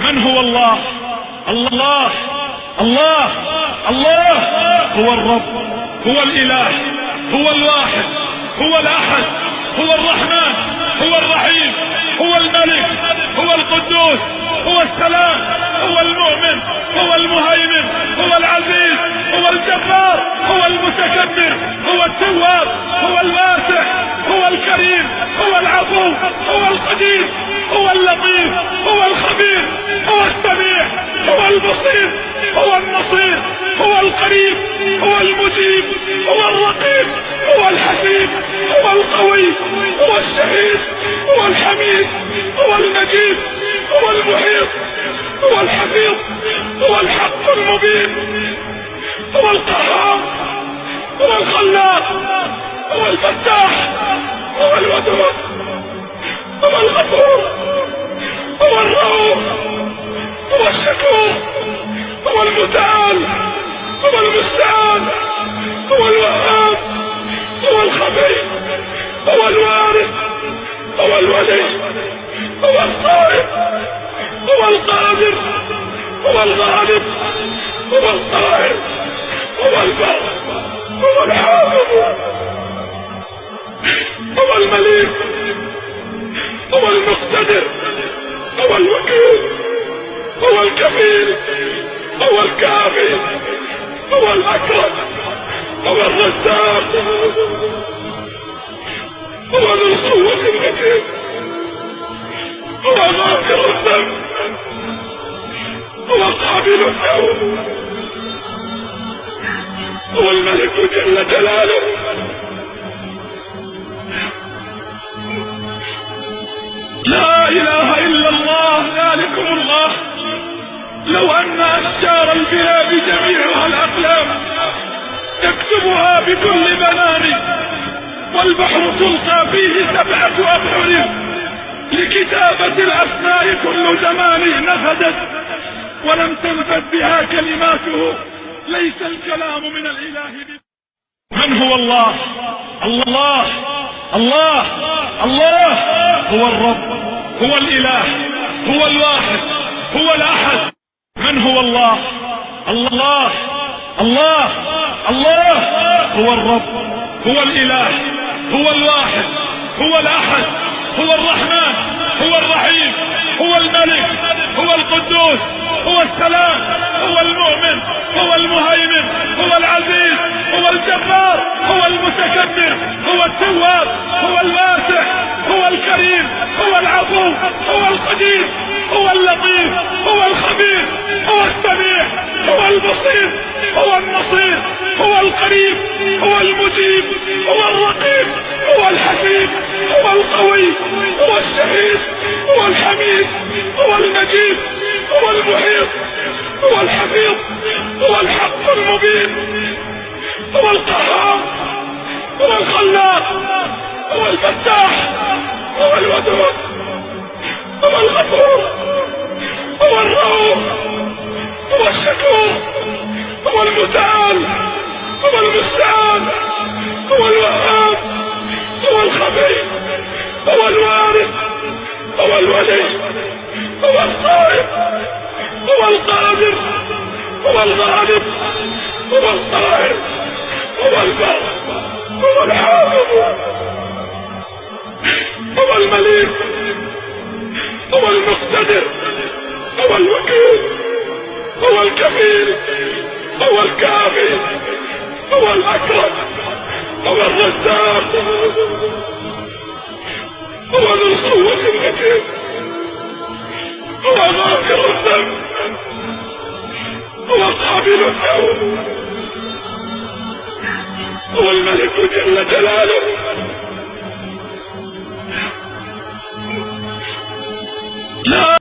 من هو الله؟ الله الله الله هو الرب، هو الإله، هو الواحد، هو الأحد، هو الرحمن، هو الرحيم، هو الملك، هو القدوس، هو السلام، هو المؤمن، هو المهيمن، هو العزيز، هو الجبار، هو المتكبر، هو التواب، هو الواسع، هو الكريم، هو العفو، هو القدير، هو اللطيف، هو الخبير، هو السميع، هو البصير، هو النصير، هو القريب، هو المجيب، هو الرقيب، هو الحسيب، هو القوي، هو الشهيد، هو الحميد، هو المجيد، هو المحيط، هو الحفيظ، هو الحق المبين، هو القهار، هو الخلاق، هو الفتاح، هو الودود، هو الغفور، هو الرؤوف، هو الشكور، هو المتعال، هو المستعان، هو الوهاب، هو الخبير، هو الوارث، هو الولي، هو القائم، هو القادر، هو الغالب، هو القاهر، هو البر، هو الحافظ، هو المليك، هو المقتدر، هو الوكيل، هو الكفيل، هو الكافي، هو الأكرم، هو الرزاق، هو ذو القوة المتين، هو غافر الذنب، هو قابل التوب، هو الملك جل جلاله. لا إله إلا الله، ذلكم الله. لو أن أشجار البلاد جميعها الأقلام تكتبها بكل بنان، والبحر تلقى فيه 7 أبحر لكتابة الأسماء كل زمان نفدت ولم تنفد بها كلماته. ليس الكلام من الإله من هو الله؟ الله الله الله هو الرب، هو الإله، هو الواحد، هو الأحد. من هو الله؟ الله الله الله هو الرب، هو الإله، هو الواحد، هو الأحد، هو الرحمن، هو الرحيم، هو الملك، هو القدوس، هو السلام، هو المؤمن، هو المهيمن، هو العزيز، هو الجبار، هو المتكبر، هو التواب، هو الواسع، هو الكريم، هو العفو، هو القدير، هو اللطيف، هو الخبير، هو السميع، هو البصير، هو النصير، هو القريب، هو المجيب، هو الرقيب، هو الحسيب، هو القوي، هو الشهيد، هو الحميد، هو المجيد، هو المحيط، هو الحفيظ، هو الحق المبين، هو القهار، هو الخلاق، هو الفتاح، هو الودود، هو الغفور، هو الرؤوف، هو الشكور، هو المتعال، هو المستعان، هو الوهاب، هو الخبير، هو الوارث، هو الولي، هو القائم، هو القادر، هو الغالب، هو القاهر، هو البر، هو الحافظ، هو المليك، هو المقتدر، هو الوكيل، هو الكفيل، هو الكافي، هو الأكرم، هو الرزاق، هو ذو القوة المتين، هو غافر الذنب، هو قابل التوب، هو الملك جل جلاله.